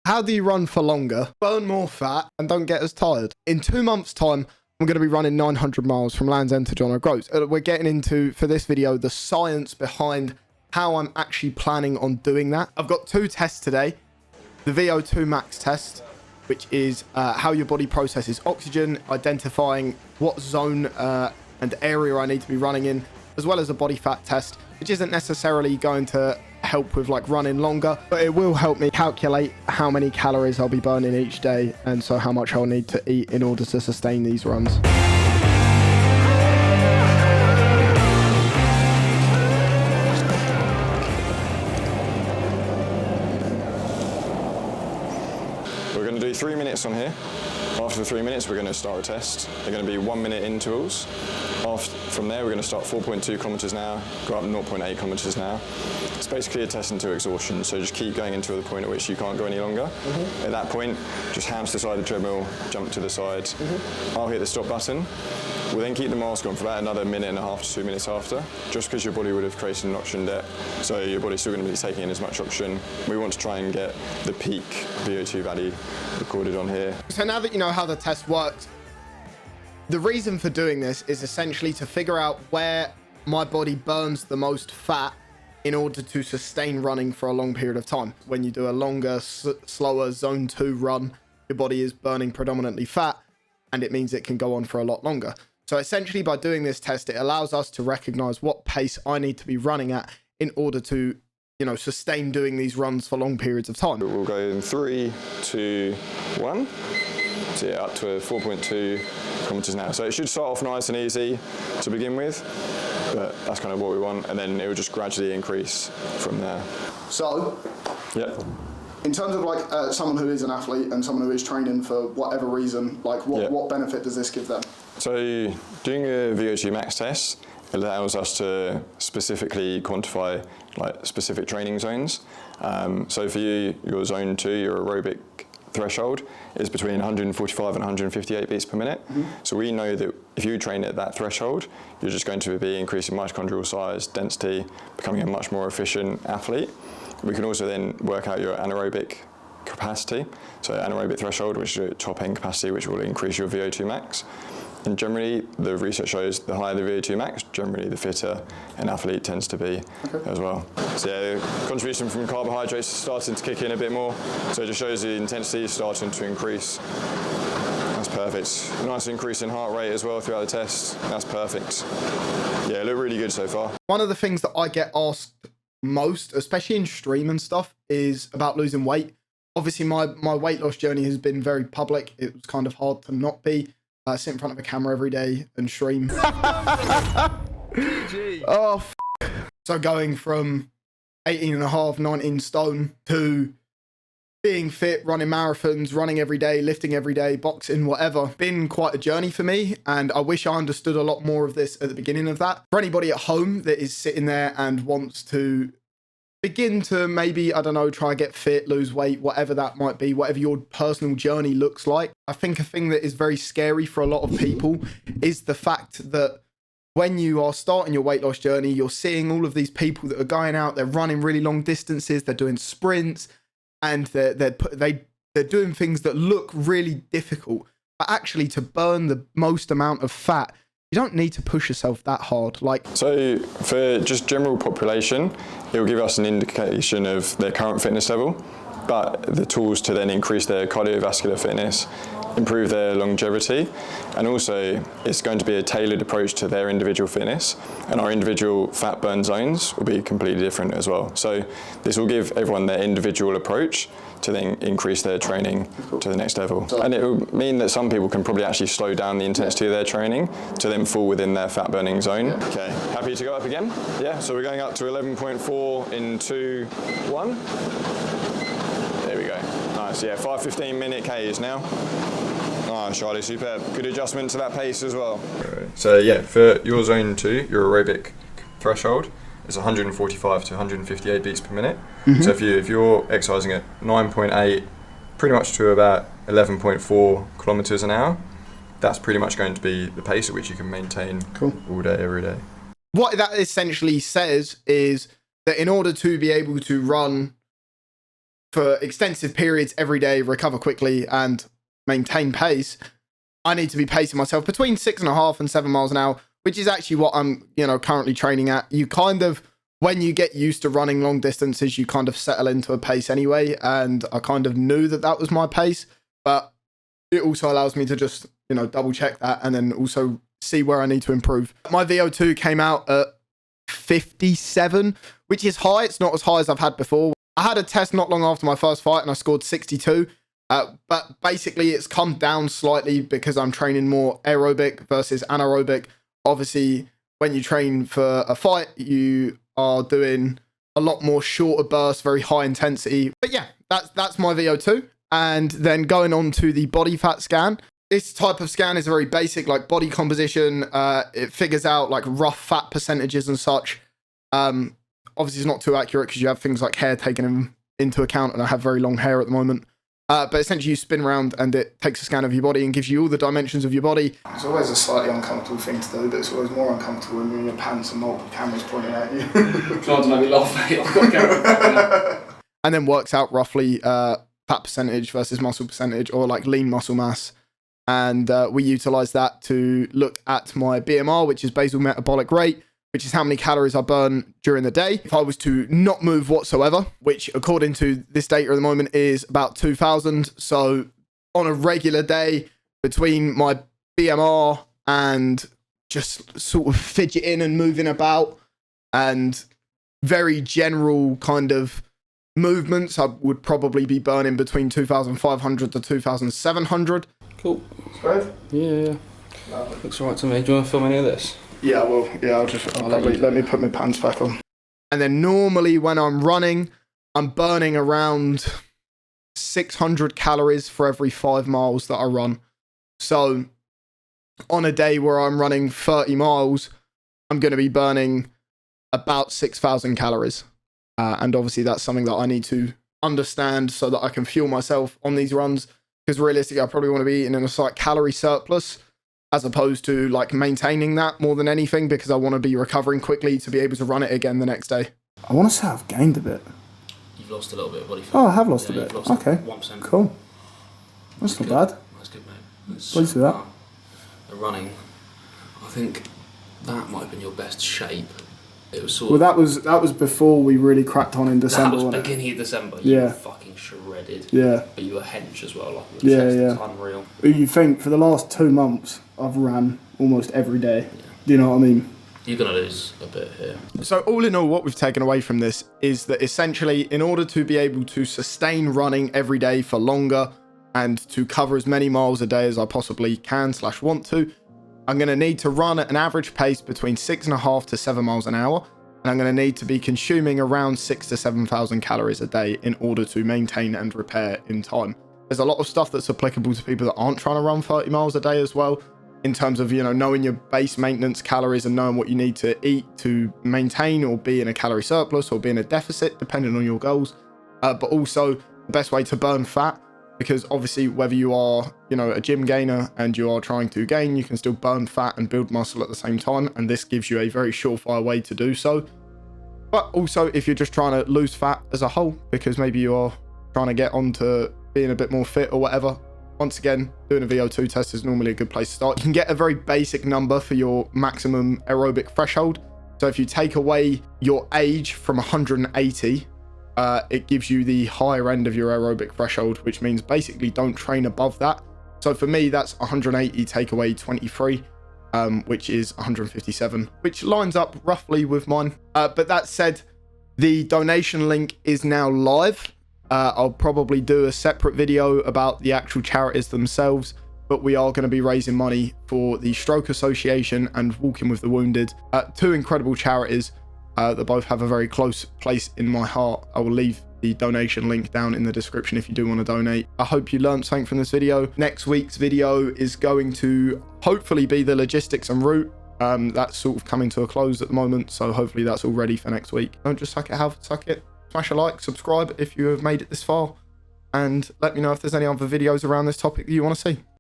How do you run for longer, burn more fat, and don't get as tired? In 2 months' time, I'm going to be running 900 miles from Land's End to John O'Groats. We're getting into, for this video, the science behind how I'm actually planning on doing that. I've got 2 tests today. The VO2 max test, which is how your body processes oxygen, identifying what zone and area I need to be running in, as well as a body fat test, which isn't necessarily going to help with like running longer, but it will help me calculate how many calories I'll be burning each day, and so how much I'll need to eat in order to sustain these runs. We're going to do 3 minutes on here. After the 3 minutes, we're going to start a test. They're going to be 1 minute intervals. From there, we're going to start 4.2 kilometers an hour, go up 0.8 kilometers an hour. It's basically a test until exhaustion, so just keep going until the point at which you can't go any longer. At that point, just hands to the side of the treadmill, jump to the side. I'll hit the stop button. We'll then keep the mask on for about another minute and a half to 2 minutes after, just because your body would have created an oxygen debt, so your body's still going to be taking in as much oxygen. We want to try and get the peak VO2 value recorded on here. So now that you know how the test works, the reason for doing this is essentially to figure out where my body burns the most fat in order to sustain running for a long period of time. When you do a longer, slower zone 2 run, your body is burning predominantly fat, and it means it can go on for a lot longer. So essentially, by doing this test, it allows us to recognize what pace I need to be running at in order to, you know, sustain doing these runs for long periods of time. We'll go in 3, 2, 1. So yeah, up to 4.2 kilometers an hour. So it should start off nice and easy to begin with, but that's kind of what we want, and then it will just gradually increase from there. So, yeah. In terms of like someone who is an athlete and someone who is training for whatever reason, like what benefit does this give them? So doing a VO2 max test allows us to specifically quantify like specific training zones. So for you, your zone 2, your aerobic threshold is between 145 and 158 beats per minute. So we know that if you train at that threshold, you're just going to be increasing mitochondrial size, density, becoming a much more efficient athlete. We can also then work out your anaerobic capacity, so anaerobic threshold, which is your top end capacity, which will increase your VO2 max. And generally, the research shows the higher the VO2 max, generally the fitter an athlete tends to be as well. So yeah, the contribution from carbohydrates is starting to kick in a bit more, so it just shows the intensity is starting to increase. That's perfect. Nice increase in heart rate as well throughout the test. That's perfect. Yeah, it looked really good so far. One of the things that I get asked most, especially in stream and stuff, is about losing weight. Obviously, my weight loss journey has been very public. It was kind of hard to not be. Sit in front of a camera every day and stream. Oh, so going from 18.5, 19 stone to being fit, running marathons, running every day, lifting every day, boxing, whatever. Been quite a journey for me, and I wish I understood a lot more of this at the beginning of that. For anybody at home that is sitting there and wants to begin to maybe, I don't know, try and get fit, lose weight, whatever that might be, whatever your personal journey looks like. I think a thing that is very scary for a lot of people is the fact that when you are starting your weight loss journey, you're seeing all of these people that are going out, they're running really long distances, they're doing sprints, and they're doing things that look really difficult. But actually, to burn the most amount of fat, you don't need to push yourself that hard. So for just general population, it will give us an indication of their current fitness level, but the tools to then increase their cardiovascular fitness, improve their longevity, and also it's going to be a tailored approach to their individual fitness, and our individual fat burn zones will be completely different as well. So this will give everyone their individual approach to then increase their training to the next level. And it will mean that some people can probably actually slow down the intensity of their training to then fall within their fat burning zone. Okay, happy to go up again? Yeah, so we're going up to 11.4 in 2, 1. There we go. Nice, yeah, 5:15 minute Ks now. Oh, Charlie, superb. Good adjustment to that pace as well. So yeah, for your zone 2, your aerobic threshold is 145 to 158 beats per minute. So if you're exercising at 9.8, pretty much to about 11.4 kilometers an hour, that's pretty much going to be the pace at which you can maintain all day, every day. What that essentially says is that in order to be able to run for extensive periods every day, recover quickly and maintain pace, I need to be pacing myself between 6.5 and 7 miles an hour, which is actually what I'm, currently training at. You kind of, when you get used to running long distances, you kind of settle into a pace anyway. And I kind of knew that that was my pace, but it also allows me to just, double check that and then also see where I need to improve. My VO2 came out at 57, which is high. It's not as high as I've had before. I had a test not long after my first fight and I scored 62. But basically it's come down slightly because I'm training more aerobic versus anaerobic. Obviously, when you train for a fight, you are doing a lot more shorter bursts, very high intensity. But yeah, that's my VO2. And then going on to the body fat scan. This type of scan is very basic, like body composition. It figures out like rough fat percentages and such. Obviously, it's not too accurate because you have things like hair taken into account, and I have very long hair at the moment. But essentially, you spin around and it takes a scan of your body and gives you all the dimensions of your body. It's always a slightly uncomfortable thing to do, but it's always more uncomfortable when you're in your pants and multiple cameras pointing at you. Trying to make me laugh, mate. I've got a camera. And then works out roughly fat percentage versus muscle percentage, or like lean muscle mass. And we utilize that to look at my BMR, which is basal metabolic rate, which is how many calories I burn during the day. If I was to not move whatsoever, which according to this data at the moment is about 2,000. So on a regular day, between my BMR and just sort of fidgeting and moving about and very general kind of movements, I would probably be burning between 2,500 to 2,700. Cool. Great. Yeah. Looks alright to me. Do you want to film any of this? Yeah, well, yeah, I'll probably let me put my pants back on. And then normally when I'm running, I'm burning around 600 calories for every 5 miles that I run. So on a day where I'm running 30 miles, I'm going to be burning about 6,000 calories. And obviously that's something that I need to understand so that I can fuel myself on these runs. Because realistically, I probably want to be eating in a slight calorie surplus, as opposed to like maintaining that more than anything, because I want to be recovering quickly to be able to run it again the next day. I want to say I've gained a bit. You've lost a little bit of body fat. Oh, I have lost a bit. Lost Okay, 1%. cool. That's not bad. That's good, mate. Pleased with that. The running, I think that might have been your best shape. It was Well, that was before we really cracked on in December. That was wasn't it? beginning of December. Yeah. You were fucking shredded. Yeah. But you were hench as well. Like, Yeah. It's unreal. You think for the last 2 months I've ran almost every day. Yeah. Do you know what I mean? You're going to lose a bit here. So all in all, what we've taken away from this is that essentially, in order to be able to sustain running every day for longer and to cover as many miles a day as I possibly can / want to, I'm going to need to run at an average pace between 6.5 to 7 miles an hour. And I'm going to need to be consuming around 6,000 to 7,000 calories a day in order to maintain and repair in time. There's a lot of stuff that's applicable to people that aren't trying to run 30 miles a day as well, in terms of, knowing your base maintenance calories and knowing what you need to eat to maintain or be in a calorie surplus or be in a deficit, depending on your goals. But also the best way to burn fat, because obviously whether you are, a gym gainer and you are trying to gain, you can still burn fat and build muscle at the same time. And this gives you a very surefire way to do so. But also if you're just trying to lose fat as a whole, because maybe you are trying to get onto being a bit more fit or whatever, once again, doing a VO2 test is normally a good place to start. You can get a very basic number for your maximum aerobic threshold. So if you take away your age from 180, it gives you the higher end of your aerobic threshold, which means basically don't train above that. So for me, that's 180 take away 23, which is 157, which lines up roughly with mine. But that said, the donation link is now live. I'll probably do a separate video about the actual charities themselves, but we are going to be raising money for the Stroke Association and Walking with the Wounded, 2 incredible charities that both have a very close place in my heart. I will leave the donation link down in the description if you do want to donate. I hope you learned something from this video. Next week's video is going to hopefully be the logistics and route. That's sort of coming to a close at the moment, so hopefully that's all ready for next week. Don't just suck it, suck it. Smash a like, subscribe if you have made it this far, and let me know if there's any other videos around this topic that you want to see.